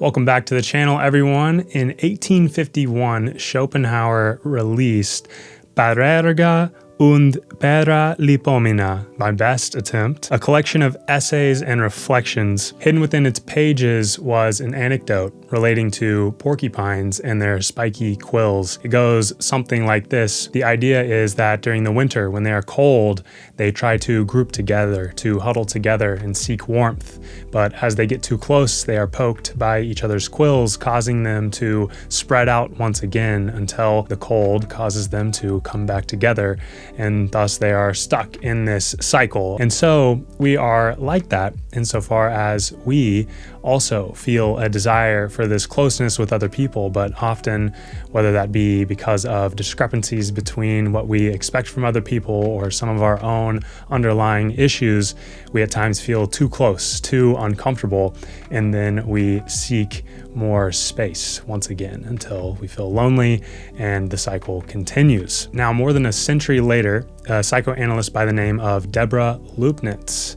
Welcome back to the channel, everyone. In 1851, Schopenhauer released Parerga und Paralipomena, my best attempt, a collection of essays and reflections. Hidden within its pages was an anecdote relating to porcupines and their spiky quills. It goes something like this. The idea is that during the winter, when they are cold, they try to group together, to huddle together and seek warmth. But as they get too close, they are poked by each other's quills, causing them to spread out once again until the cold causes them to come back together. And thus they are stuck in this cycle. And so we are like that insofar as we also feel a desire for this closeness with other people, but often, whether that be because of discrepancies between what we expect from other people or some of our own underlying issues, we at times feel too close, too uncomfortable, and then we seek more space once again until we feel lonely and the cycle continues. Now, more than a century later, a psychoanalyst by the name of Deborah Luepnitz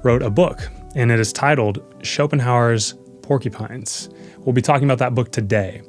wrote a book, and it is titled Schopenhauer's Porcupines. We'll be talking about that book today.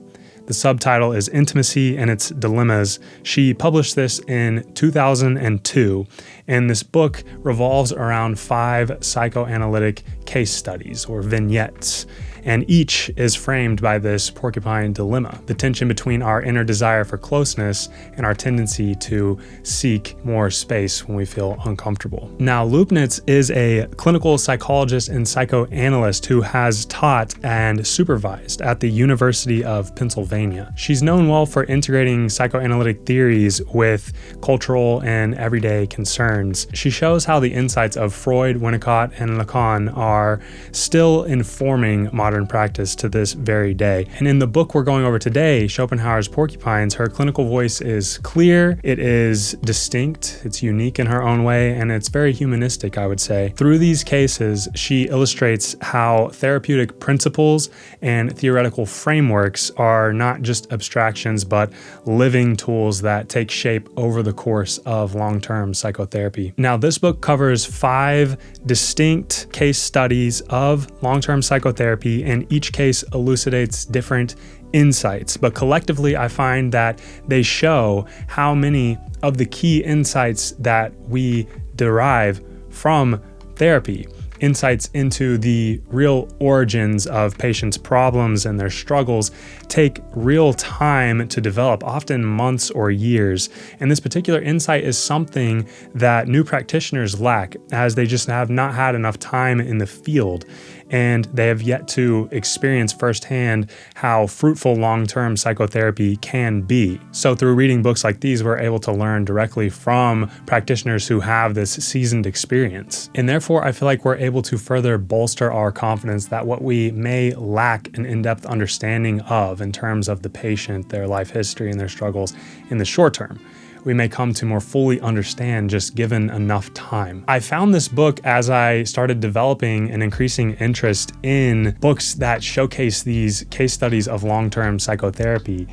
The subtitle is Intimacy and Its Dilemmas. She published this in 2002, and this book revolves around 5 psychoanalytic case studies or vignettes, and each is framed by this porcupine dilemma, the tension between our inner desire for closeness and our tendency to seek more space when we feel uncomfortable. Now, Luepnitz is a clinical psychologist and psychoanalyst who has taught and supervised at the University of Pennsylvania. She's known well for integrating psychoanalytic theories with cultural and everyday concerns. She shows how the insights of Freud, Winnicott, and Lacan are still informing modern practice to this very day. And in the book we're going over today, Schopenhauer's Porcupines, her clinical voice is clear, it is distinct, it's unique in her own way, and it's very humanistic, I would say. Through these cases, she illustrates how therapeutic principles and theoretical frameworks are not just abstractions, but living tools that take shape over the course of long-term psychotherapy. Now, this book covers 5 distinct case studies of long-term psychotherapy, and each case elucidates different insights. But collectively, I find that they show how many of the key insights that we derive from therapy, insights into the real origins of patients' problems and their struggles, take real time to develop, often months or years. And this particular insight is something that new practitioners lack, as they just have not had enough time in the field, and they have yet to experience firsthand how fruitful long-term psychotherapy can be. So through reading books like these, we're able to learn directly from practitioners who have this seasoned experience. And therefore, I feel like we're able to further bolster our confidence that what we may lack an in-depth understanding of in terms of the patient, their life history, and their struggles in the short term, we may come to more fully understand just given enough time. I found this book as I started developing an increasing interest in books that showcase these case studies of long-term psychotherapy.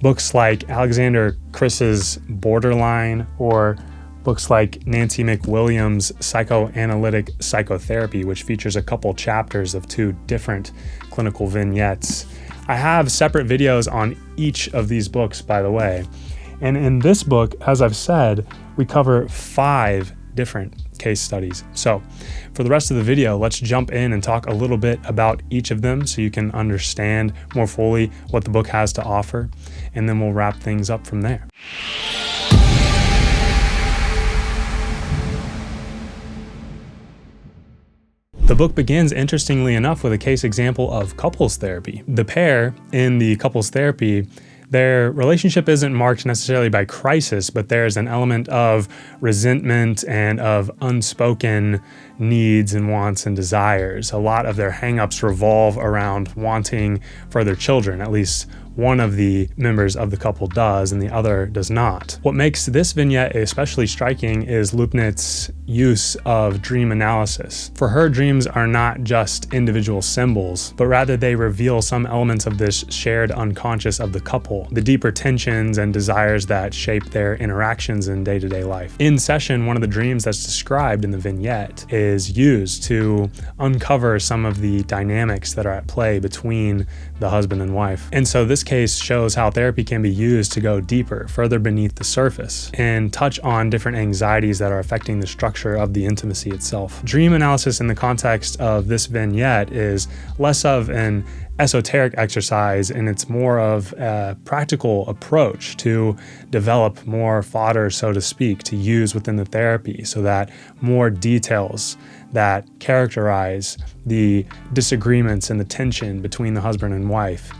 Books like Alexander Chris's Borderline, or books like Nancy McWilliams' Psychoanalytic Psychotherapy, which features a couple chapters of 2 different clinical vignettes. I have separate videos on each of these books, by the way. And in this book, as I've said, we cover 5 different case studies. So for the rest of the video, let's jump in and talk a little bit about each of them so you can understand more fully what the book has to offer, and then we'll wrap things up from there. The book begins, interestingly enough, with a case example of couples therapy. The pair in the couples therapy, their relationship isn't marked necessarily by crisis, but there's an element of resentment and of unspoken needs and wants and desires. A lot of their hangups revolve around wanting further children, at least one of the members of the couple does and the other does not. What makes this vignette especially striking is Luepnitz's use of dream analysis. For her, dreams are not just individual symbols, but rather they reveal some elements of this shared unconscious of the couple, the deeper tensions and desires that shape their interactions in day-to-day life. In session, one of the dreams that's described in the vignette is used to uncover some of the dynamics that are at play between the husband and wife. And so this case shows how therapy can be used to go deeper, further beneath the surface, and touch on different anxieties that are affecting the structure of the intimacy itself. Dream analysis in the context of this vignette is less of an esoteric exercise, and it's more of a practical approach to develop more fodder, so to speak, to use within the therapy, so that more details that characterize the disagreements and the tension between the husband and wife,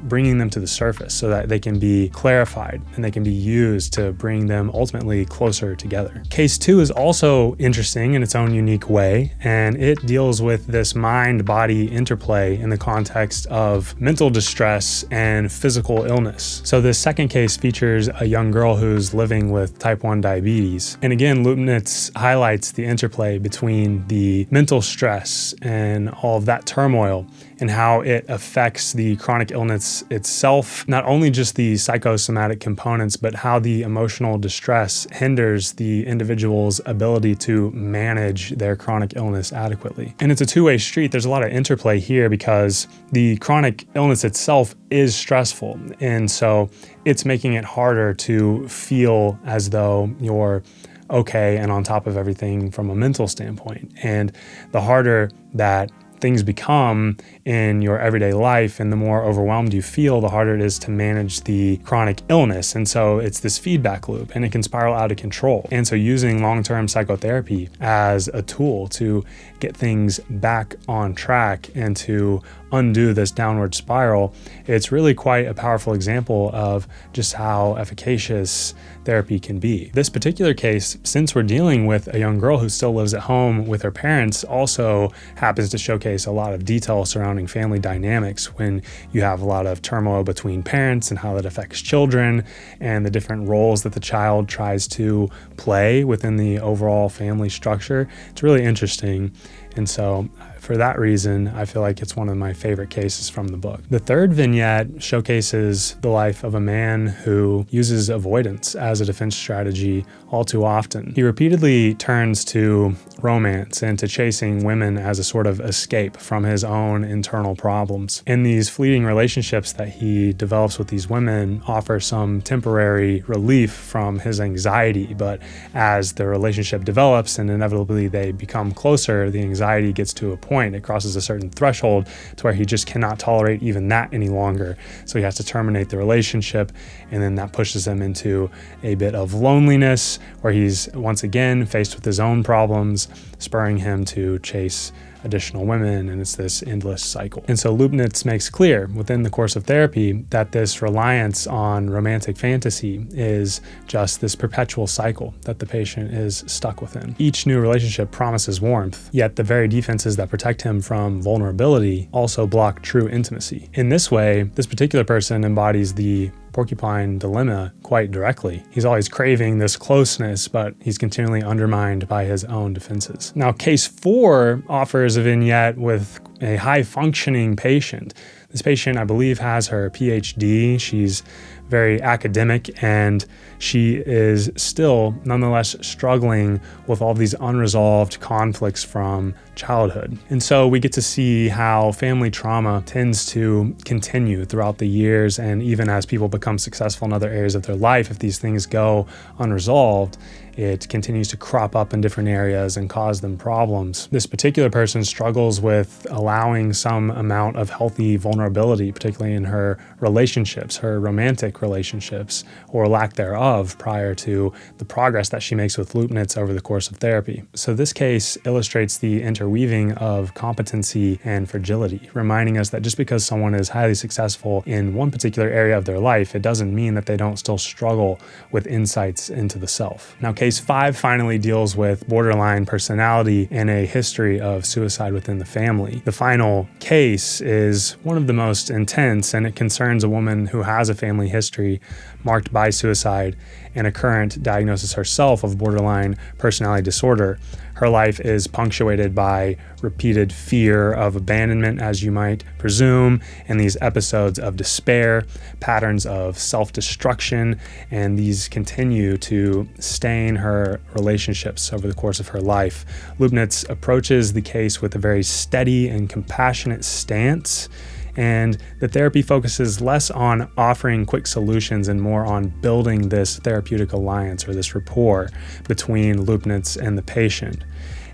bringing them to the surface so that they can be clarified and they can be used to bring them ultimately closer together. Case 2 is also interesting in its own unique way, and it deals with this mind-body interplay in the context of mental distress and physical illness. So this second case features a young girl who's living with type 1 diabetes. And again, Luepnitz highlights the interplay between the mental stress and all of that turmoil and how it affects the chronic illness itself, not only just the psychosomatic components, but how the emotional distress hinders the individual's ability to manage their chronic illness adequately. And it's a two-way street. There's a lot of interplay here because the chronic illness itself is stressful. And so it's making it harder to feel as though you're okay and on top of everything from a mental standpoint. And the harder that things become in your everyday life and the more overwhelmed you feel, the harder it is to manage the chronic illness. And so it's this feedback loop and it can spiral out of control. And so using long-term psychotherapy as a tool to get things back on track and to undo this downward spiral, it's really quite a powerful example of just how efficacious therapy can be. This particular case, since we're dealing with a young girl who still lives at home with her parents, also happens to showcase a lot of detail surrounding family dynamics when you have a lot of turmoil between parents and how that affects children and the different roles that the child tries to play within the overall family structure. It's really interesting. And so for that reason, I feel like it's one of my favorite cases from the book. The third vignette showcases the life of a man who uses avoidance as a defense strategy all too often. He repeatedly turns to romance and to chasing women as a sort of escape from his own internal problems. And these fleeting relationships that he develops with these women offer some temporary relief from his anxiety, but as the relationship develops and inevitably they become closer, the anxiety gets to a point, it crosses a certain threshold to where he just cannot tolerate even that any longer. So he has to terminate the relationship, and then that pushes him into a bit of loneliness where he's once again faced with his own problems, spurring him to chase additional women, and it's this endless cycle. And so Luepnitz makes clear within the course of therapy that this reliance on romantic fantasy is just this perpetual cycle that the patient is stuck within. Each new relationship promises warmth, yet the very defenses that protect him from vulnerability also block true intimacy. In this way, this particular person embodies the porcupine dilemma quite directly. He's always craving this closeness, but he's continually undermined by his own defenses. Now, case 4 offers a vignette with a high-functioning patient. This patient, I believe, has her PhD. She's very academic, and she is still nonetheless struggling with all these unresolved conflicts from childhood. And so we get to see how family trauma tends to continue throughout the years, and even as people become successful in other areas of their life, if these things go unresolved, it continues to crop up in different areas and cause them problems. This particular person struggles with allowing some amount of healthy vulnerability, particularly in her relationships, her romantic relationships, or lack thereof prior to the progress that she makes with Luepnitz over the course of therapy. So this case illustrates the interweaving of competency and fragility, reminding us that just because someone is highly successful in one particular area of their life, it doesn't mean that they don't still struggle with insights into the self. Now, case 5 finally deals with borderline personality and a history of suicide within the family. The final case is one of the most intense, and it concerns a woman who has a family history marked by suicide and a current diagnosis herself of borderline personality disorder. Her life is punctuated by repeated fear of abandonment, as you might presume, and these episodes of despair, patterns of self-destruction, and these continue to stain her relationships over the course of her life. Luepnitz approaches the case with a very steady and compassionate stance, and the therapy focuses less on offering quick solutions and more on building this therapeutic alliance or this rapport between Luepnitz and the patient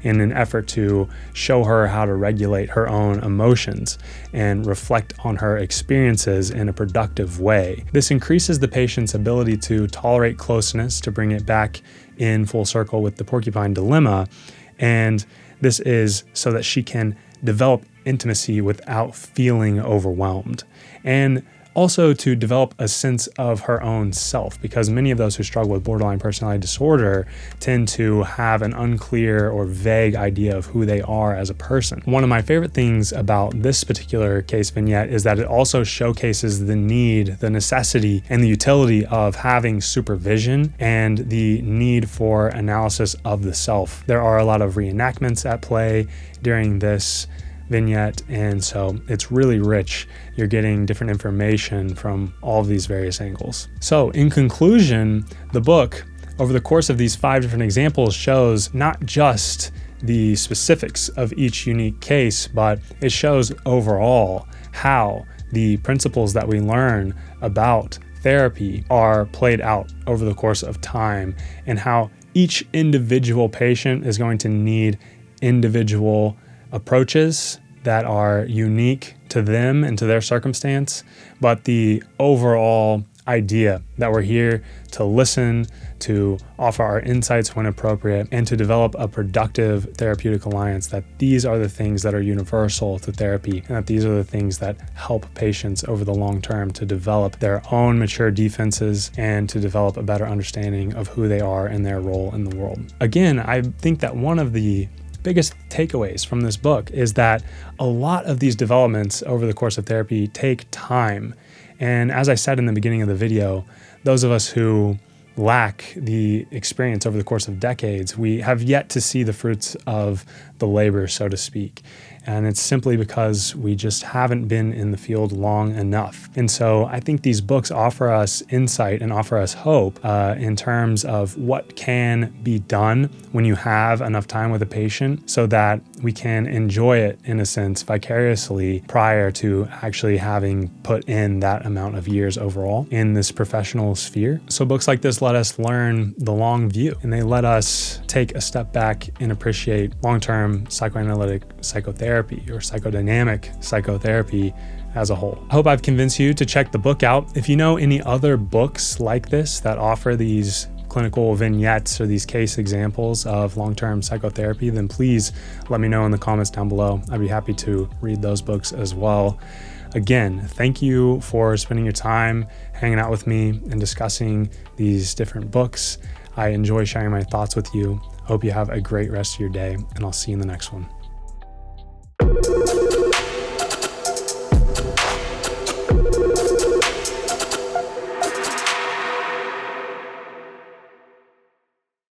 in an effort to show her how to regulate her own emotions and reflect on her experiences in a productive way. This increases the patient's ability to tolerate closeness, to bring it back in full circle with the porcupine dilemma, and this is so that she can develop intimacy without feeling overwhelmed, and also to develop a sense of her own self, because many of those who struggle with borderline personality disorder tend to have an unclear or vague idea of who they are as a person. One of my favorite things about this particular case vignette is that it also showcases the need, the necessity, and the utility of having supervision and the need for analysis of the self. There are a lot of reenactments at play during this vignette, and so it's really rich. You're getting different information from all of these various angles. So in conclusion, the book, over the course of these 5 different examples, shows not just the specifics of each unique case, but it shows overall how the principles that we learn about therapy are played out over the course of time, and how each individual patient is going to need individual approaches that are unique to them and to their circumstance, but the overall idea that we're here to listen, to offer our insights when appropriate, and to develop a productive therapeutic alliance, that these are the things that are universal to therapy, and that these are the things that help patients over the long term to develop their own mature defenses and to develop a better understanding of who they are and their role in the world. Again, I think that one of the biggest takeaways from this book is that a lot of these developments over the course of therapy take time. And as I said in the beginning of the video, those of us who lack the experience over the course of decades, we have yet to see the fruits of the labor, so to speak. And it's simply because we just haven't been in the field long enough. And so I think these books offer us insight and offer us hope in terms of what can be done when you have enough time with a patient, so that we can enjoy it, in a sense, vicariously prior to actually having put in that amount of years overall in this professional sphere. So books like this let us learn the long view, and they let us take a step back and appreciate long-term psychoanalytic psychotherapy or psychodynamic psychotherapy as a whole. I hope I've convinced you to check the book out. If you know any other books like this that offer these clinical vignettes or these case examples of long-term psychotherapy, then please let me know in the comments down below. I'd be happy to read those books as well. Again, thank you for spending your time hanging out with me and discussing these different books. I enjoy sharing my thoughts with you. Hope you have a great rest of your day, and I'll see you in the next one.